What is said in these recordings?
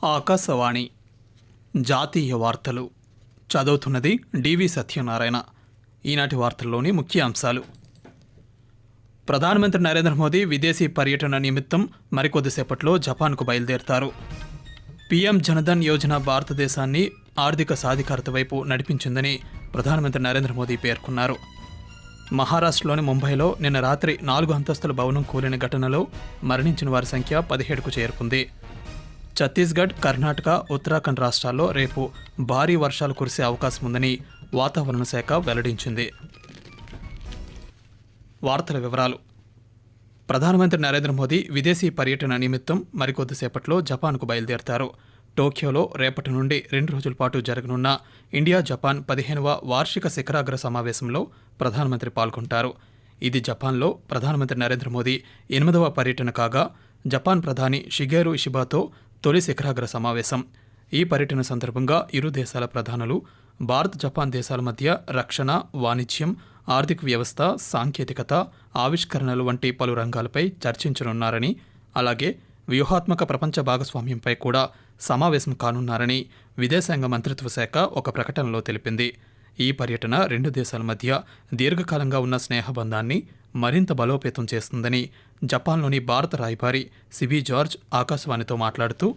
ఆకాశవాణి జాతీయ వార్తలు చదువుతున్నది డివి సత్యనారాయణ. ఈనాటి వార్తల్లోని ముఖ్య అంశాలు: ప్రధానమంత్రి నరేంద్ర మోదీ విదేశీ పర్యటన నిమిత్తం మరికొద్దిసేపట్లో జపాన్కు బయలుదేరతారు. పీఎం జనధన్ యోజన భారతదేశాన్ని ఆర్థిక సాధికారత వైపు నడిపించిందని ప్రధానమంత్రి నరేంద్ర మోదీ పేర్కొన్నారు. మహారాష్ట్రలోని ముంబైలో నిన్న రాత్రి 4 అంతస్తుల భవనం కూలిన ఘటనలో మరణించిన వారి సంఖ్య 17కు చేరుకుంది. ఛత్తీస్గఢ్, కర్ణాటక, ఉత్తరాఖండ్ రాష్ట్రాల్లో రేపు భారీ వర్షాలు కురిసే అవకాశం ఉందని వాతావరణ శాఖ వెల్లడించింది. వార్తల వివరాలు: ప్రధానమంత్రి నరేంద్ర మోదీ విదేశీ పర్యటన నిమిత్తం మరికొద్దిసేపట్లో జపాన్కు బయలుదేరతారు. టోక్యోలో రేపటి నుండి 2 రోజుల పాటు జరగనున్న ఇండియా జపాన్ 15వ వార్షిక శిఖరాగ్ర సమావేశంలో ప్రధానమంత్రి పాల్గొంటారు. ఇది జపాన్లో ప్రధానమంత్రి నరేంద్ర మోదీ 8వ పర్యటన కాగా, జపాన్ ప్రధాని షిగేరు ఇషిబాతో తొలి శిఖరాగ్ర సమావేశం. ఈ పర్యటన సందర్భంగా ఇరు దేశాల ప్రధానులు భారత్, జపాన్ దేశాల మధ్య రక్షణ, వాణిజ్యం, ఆర్థిక వ్యవస్థ, సాంకేతికత, ఆవిష్కరణలు వంటి పలు రంగాలపై చర్చించనున్నారని, అలాగే వ్యూహాత్మక ప్రపంచ భాగస్వామ్యంపై కూడా సమావేశం కానున్నారని విదేశాంగ మంత్రిత్వ శాఖ ఒక ప్రకటనలో తెలిపింది. ఈ పర్యటన 2 దేశాల మధ్య దీర్ఘకాలంగా ఉన్న స్నేహబంధాన్ని మరింత బలోపేతం చేస్తుందని జపాన్లోని భారత రాయబారి సిబి జార్జ్ ఆకాశవాణితో మాట్లాడుతూ,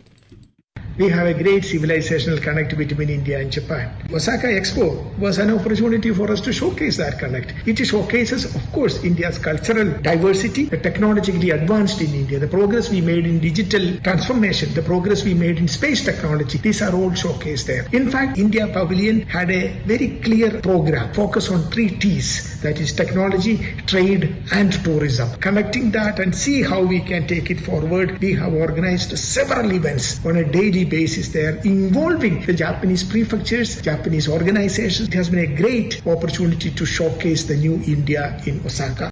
We have a great civilizational connectivity between India and Japan. Osaka Expo was an opportunity for us to showcase that connect. It showcases, of course, India's cultural diversity, the technologically advanced in India, the progress we made in digital transformation, the progress we made in space technology. These are all showcased there. In fact, India Pavilion had a very clear program, focus on 3 T's, that is technology, trade and tourism. Connecting that and see how we can take it forward, we have organized several events on a daily basis there involving the Japanese prefectures, Japanese organizations. It has been a great opportunity to showcase the new India in Osaka.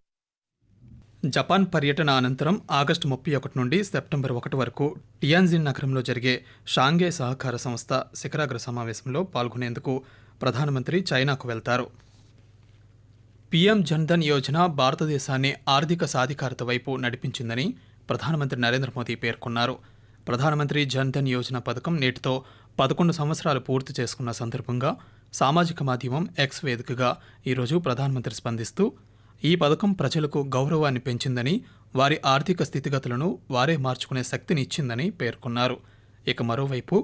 Japan పర్యటన అనంతరం August 31 నుండి September 1 వరకు Tianjin నగరంలో జరిగే Shanghai సహకార సంస్థ శిఖరాగ్ర సమావేశంలో పాల్గొనేందుకు ప్రధానమంత్రి చైనాకు వెళ్తారు. పీఎం జన్ధన్ యోజన భారతదేశాన్ని ఆర్థిక సాధికారత వైపు నడిపించిందని ప్రధానమంత్రి నరేంద్ర మోదీ పేర్కొన్నారు. ప్రధానమంత్రి జన్ధన్ యోజన పథకం నేటితో 11 సంవత్సరాలు పూర్తి చేసుకున్న సందర్భంగా సామాజిక మాధ్యమం ఎక్స్ వేదికగా ఈరోజు ప్రధానమంత్రి స్పందిస్తూ, ఈ పథకం ప్రజలకు గౌరవాన్ని పెంచిందని, వారి ఆర్థిక స్థితిగతులను వారే మార్చుకునే శక్తిని ఇచ్చిందని పేర్కొన్నారు. ఇక మరోవైపు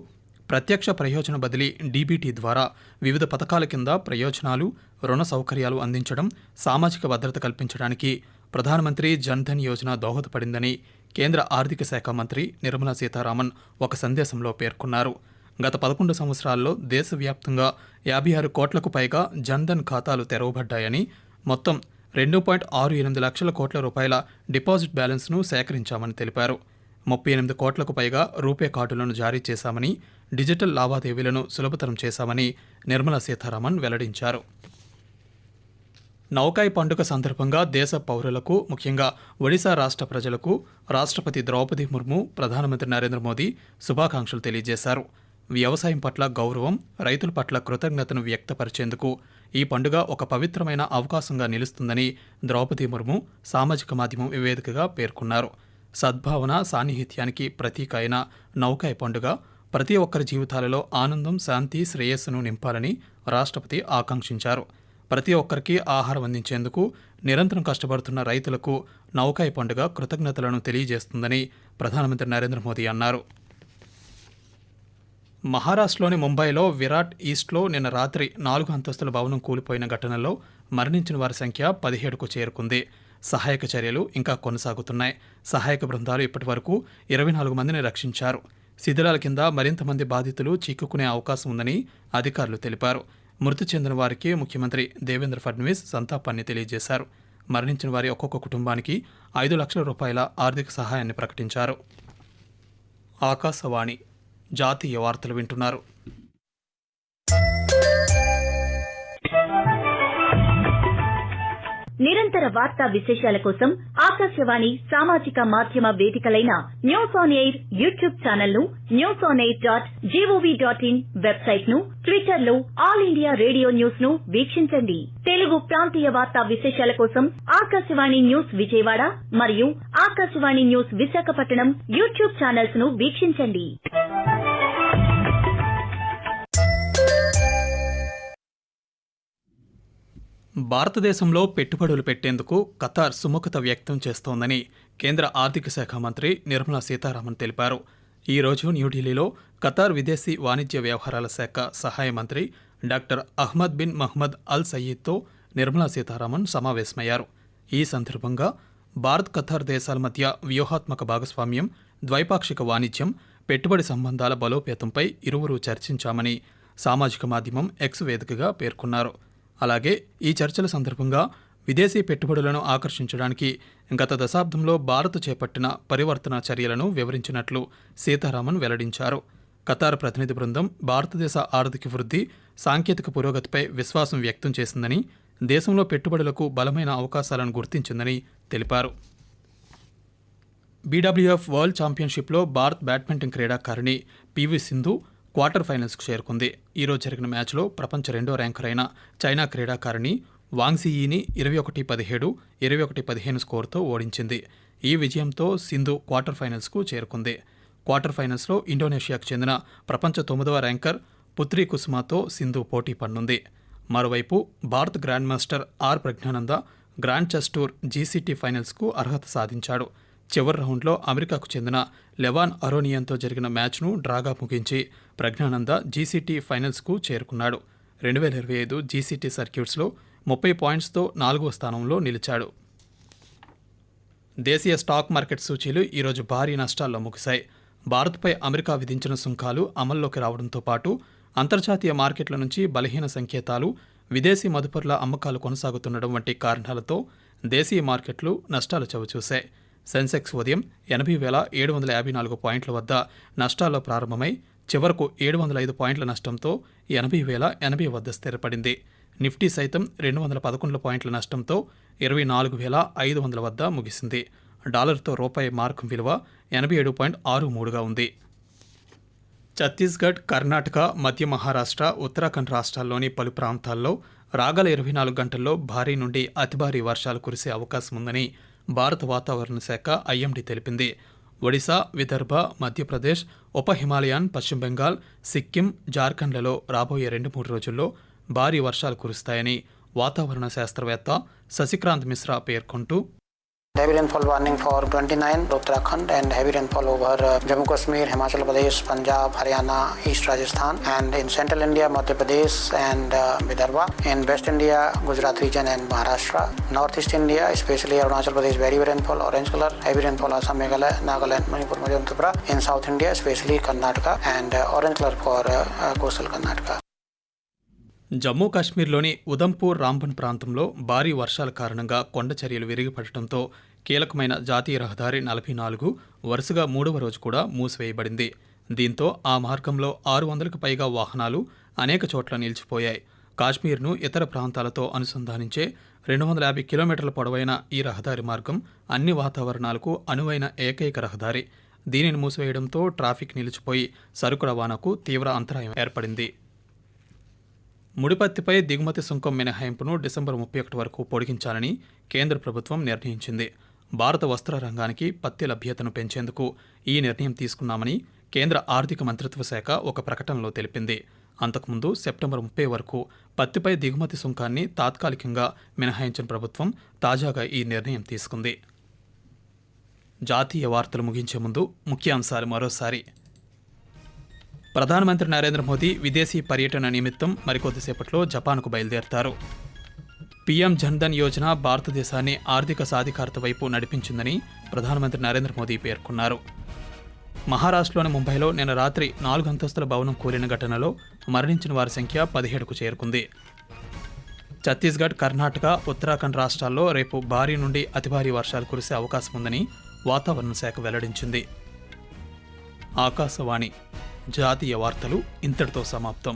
ప్రత్యక్ష ప్రయోజన బదిలీ డీబీటీ ద్వారా వివిధ పథకాల కింద ప్రయోజనాలు, రుణ సౌకర్యాలు అందించడం, సామాజిక భద్రత కల్పించడానికి ప్రధానమంత్రి జన్ధన్ యోజన దోహదపడిందని కేంద్ర ఆర్థిక శాఖ మంత్రి నిర్మలా సీతారామన్ ఒక సందేశంలో పేర్కొన్నారు. గత 11 సంవత్సరాల్లో దేశవ్యాప్తంగా 56 కోట్లకు పైగా జన్ధన్ ఖాతాలు తెరవబడ్డాయని, మొత్తం 2.68 లక్షల కోట్ల రూపాయల డిపాజిట్ బ్యాలెన్స్ను సేకరించామని తెలిపారు. 38 కోట్లకు పైగా రూపే కార్డులను జారీ చేశామని, డిజిటల్ లావాదేవీలను సులభతరం చేశామని నిర్మలా సీతారామన్ వెల్లడించారు. నౌకాయ్ పండుగ సందర్భంగా దేశ పౌరులకు, ముఖ్యంగా ఒడిశా రాష్ట్ర ప్రజలకు రాష్ట్రపతి ద్రౌపది ముర్ము, ప్రధానమంత్రి నరేంద్ర మోదీ శుభాకాంక్షలు తెలియజేశారు. వ్యవసాయం పట్ల గౌరవం, రైతుల పట్ల కృతజ్ఞతను వ్యక్తపరిచేందుకు ఈ పండుగ ఒక పవిత్రమైన అవకాశంగా నిలుస్తుందని ద్రౌపది ముర్ము సామాజిక మాధ్యమం వేదికగా పేర్కొన్నారు. సద్భావన, సాన్నిహిత్యానికి ప్రతీక అయిన నౌకాయ్ పండుగ ప్రతి ఒక్కరి జీవితాలలో ఆనందం, శాంతి, శ్రేయస్సును నింపాలని రాష్ట్రపతి ఆకాంక్షించారు. ప్రతి ఒక్కరికి ఆహారం అందించేందుకు నిరంతరం కష్టపడుతున్న రైతులకు నౌకాయ్ పండుగ కృతజ్ఞతలను తెలియజేస్తుందని ప్రధానమంత్రి నరేంద్ర మోదీ అన్నారు. మహారాష్ట్రలోని ముంబైలో విరాట్ ఈస్ట్లో నిన్న రాత్రి 4 అంతస్తుల భవనం కూలిపోయిన ఘటనలో మరణించిన వారి సంఖ్య 17కు చేరుకుంది. సహాయక చర్యలు ఇంకా కొనసాగుతున్నాయి. సహాయక బృందాలు ఇప్పటి వరకు 24 మందిని రక్షించారు. శిథిలాల కింద మరింత మంది బాధితులు చిక్కుకునే అవకాశం ఉందని అధికారులు తెలిపారు. మృతి చెందిన వారికి ముఖ్యమంత్రి దేవేంద్ర ఫడ్నవీస్ సంతాపాన్ని తెలియజేశారు. మరణించిన వారి ఒక్కొక్క కుటుంబానికి 5 లక్షల రూపాయల ఆర్థిక సహాయాన్ని ప్రకటించారు. ఆకాశవాణి జాతీయ వార్తలు వింటున్నారు. నిరంతర వార్తా విశేషాల కోసం ఆకాశవాణి సామాజిక మాధ్యమ వేదికలైన news on air YouTube channel ను, newsonair.gov.in వెబ్సైట్ ను, ట్విట్టర్ లో ఆల్ ఇండియా రేడియో న్యూస్ ను వీక్షించండి. తెలుగు ప్రాంతీయ వార్తా విశేషాల కోసం ఆకాశవాణి న్యూస్ విజయవాడ మరియు Akashvani news Visakhapatnam YouTube channels ను వీక్షించండి. భారతదేశంలో పెట్టుబడులు పెట్టేందుకు ఖతార్ సుముఖత వ్యక్తం చేస్తోందని కేంద్ర ఆర్థిక శాఖ మంత్రి నిర్మలా సీతారామన్ తెలిపారు. ఈ రోజు న్యూఢిల్లీలో ఖతార్ విదేశీ వాణిజ్య వ్యవహారాల శాఖ సహాయ మంత్రి డాక్టర్ అహ్మద్ బిన్ మహ్మద్ అల్ సయీద్తో నిర్మలా సీతారామన్ సమావేశమయ్యారు. ఈ సందర్భంగా భారత్ ఖతార్ దేశాల మధ్య వ్యూహాత్మక భాగస్వామ్యం, ద్వైపాక్షిక వాణిజ్యం, పెట్టుబడి సంబంధాల బలోపేతంపై ఇరువురు చర్చించామని సామాజిక మాధ్యమం ఎక్స్ వేదికగా పేర్కొన్నారు. అలాగే ఈ చర్చల సందర్భంగా విదేశీ పెట్టుబడులను ఆకర్షించడానికి గత దశాబ్దంలో భారత్ చేపట్టిన పరివర్తన చర్యలను వివరించినట్లు సీతారామన్ వెల్లడించారు. ఖతార్ ప్రతినిధి బృందం భారతదేశ ఆర్థిక వృద్ధి, సాంకేతిక పురోగతిపై విశ్వాసం వ్యక్తం చేసిందని, దేశంలో పెట్టుబడులకు బలమైన అవకాశాలను గుర్తించిందని తెలిపారు. బీడబ్ల్యూఎఫ్ వరల్డ్ ఛాంపియన్షిప్లో భారత్ బ్యాడ్మింటన్ క్రీడాకారిణి పివి సింధు క్వార్టర్ ఫైనల్స్కు చేరుకుంది. ఈరోజు జరిగిన మ్యాచ్లో ప్రపంచ 2వ ర్యాంకర్ అయిన చైనా క్రీడాకారిణి వాంగ్జీయీని 21-17, 21-15 స్కోరుతో ఓడించింది. ఈ విజయంతో సింధు క్వార్టర్ ఫైనల్స్కు చేరుకుంది. క్వార్టర్ ఫైనల్స్లో ఇండోనేషియాకు చెందిన ప్రపంచ 9వ ర్యాంకర్ పుత్రి కుసుమాతో సింధు పోటీ పడనుంది. మరోవైపు Bharat grandmaster R Praggnanandhaa grand chess tour GCT ఫైనల్స్కు అర్హత సాధించాడు. చివరి రౌండ్లో అమెరికాకు చెందిన లెవాన్ అరోనియన్తో జరిగిన మ్యాచ్ను డ్రాగా ముగించి ప్రజ్ఞానంద జీసీటీ ఫైనల్స్కు చేరుకున్నాడు. 2025 జీసీటీ సర్క్యూట్స్లో 30 పాయింట్స్తో 4వ స్థానంలో నిలిచాడు. దేశీయ స్టాక్ మార్కెట్ సూచీలు ఈరోజు భారీ నష్టాల్లో ముగిశాయి. భారత్పై అమెరికా విధించిన సుంకాలు అమల్లోకి రావడంతో పాటు అంతర్జాతీయ మార్కెట్ల నుంచి బలహీన సంకేతాలు, విదేశీ మదుపర్ల అమ్మకాలు కొనసాగుతుండడం వంటి కారణాలతో దేశీయ మార్కెట్లు నష్టాలు చవిచూశాయి. సెన్సెక్స్ ఉదయం 80,754 పాయింట్ల వద్ద నష్టాల్లో ప్రారంభమై చివరకు 705 పాయింట్ల నష్టంతో 80,080 వద్ద స్థిరపడింది. నిఫ్టీ సైతం 211 పాయింట్ల నష్టంతో 24,500 వద్ద ముగిసింది. డాలర్తో రూపాయి మార్కు విలువ 87.63గా ఉంది. ఛత్తీస్గఢ్, కర్ణాటక, మధ్య మహారాష్ట్ర, ఉత్తరాఖండ్ రాష్ట్రాల్లోని పలు ప్రాంతాల్లో రాగల 24 గంటల్లో భారీ నుండి అతి భారీ వర్షాలు కురిసే అవకాశం ఉందని భారత వాతావరణ శాఖ ఐఎండీ తెలిపింది. ఒడిశా, విదర్భ, మధ్యప్రదేశ్, ఉప హిమాలయన్, పశ్చిమ బెంగాల్, సిక్కిం, జార్ఖండ్లలో రాబోయే 2-3 రోజుల్లో భారీ వర్షాలు కురుస్తాయని వాతావరణ శాస్త్రవేత్త శశికాంత్ మిశ్రా పేర్కొంటూ, Heavy rainfall warning for 29 Uttarakhand and heavy rainfall over Jammu Kashmir, Himachal Pradesh, Punjab, Haryana, East Rajasthan, and in Central India, Madhya Pradesh and Vidarbha. In West India, Gujarat region and Maharashtra. Northeast India, especially Arunachal Pradesh, very heavy rainfall, orange color. Heavy rainfall Assam, Meghalaya, Nagaland, Manipur, Mizoram, Tripura. In South India, especially Karnataka, and orange color for coastal Karnataka. Jammu కాశ్మీర్లోని ఉదంపూర్, రాంబన్ ప్రాంతంలో భారీ వర్షాల కారణంగా కొండ చర్యలు విరిగిపడటంతో కీలకమైన జాతీయ రహదారి 44 వరుసగా 3వ రోజు కూడా మూసివేయబడింది. దీంతో ఆ మార్గంలో 600కు పైగా వాహనాలు అనేక చోట్ల నిలిచిపోయాయి. కాశ్మీర్ను ఇతర ప్రాంతాలతో అనుసంధానించే 250 కిలోమీటర్ల పొడవైన ఈ రహదారి మార్గం అన్ని వాతావరణాలకు అనువైన ఏకైక రహదారి. దీనిని మూసివేయడంతో ట్రాఫిక్ నిలిచిపోయి సరుకు రవాణాకు తీవ్ర అంతరాయం ఏర్పడింది. ముడిపత్తిపై దిగుమతి సుంకం మినహాయింపును డిసెంబర్ 31 వరకు పొడిగించాలని కేంద్ర ప్రభుత్వం నిర్ణయించింది. భారత వస్త్ర రంగానికి పత్తి లభ్యతను పెంచేందుకు ఈ నిర్ణయం తీసుకున్నామని కేంద్ర ఆర్థిక మంత్రిత్వ శాఖ ఒక ప్రకటనలో తెలిపింది. అంతకుముందు సెప్టెంబర్ 30 వరకు పత్తిపై దిగుమతి సుంకాన్ని తాత్కాలికంగా మినహాయించిన ప్రభుత్వం తాజాగా ఈ నిర్ణయం తీసుకుంది. జాతీయ వార్తలు ముగించే ముందు ముఖ్యాంశాలు మరోసారి. ప్రధానమంత్రి నరేంద్ర మోదీ విదేశీ పర్యటన నిమిత్తం మరికొద్దిసేపట్లో జపాన్కు బయలుదేరతారు. పీఎం జన్ధన్ యోజన భారతదేశాన్ని ఆర్థిక సాధికారత వైపు నడిపించిందని ప్రధానమంత్రి నరేంద్ర మోదీ పేర్కొన్నారు. మహారాష్ట్రలోని ముంబైలో నిన్న రాత్రి 4 అంతస్తుల భవనం కూలిన ఘటనలో మరణించిన వారి సంఖ్య 17కు చేరుకుంది. ఛత్తీస్గఢ్, కర్ణాటక, ఉత్తరాఖండ్ రాష్ట్రాల్లో రేపు భారీ నుండి అతి భారీ వర్షాలు కురిసే అవకాశం ఉందని వాతావరణ శాఖ వెల్లడించింది. ఆకాశవాణి జాతీయ వార్తలు ఇంతటితో సమాప్తం.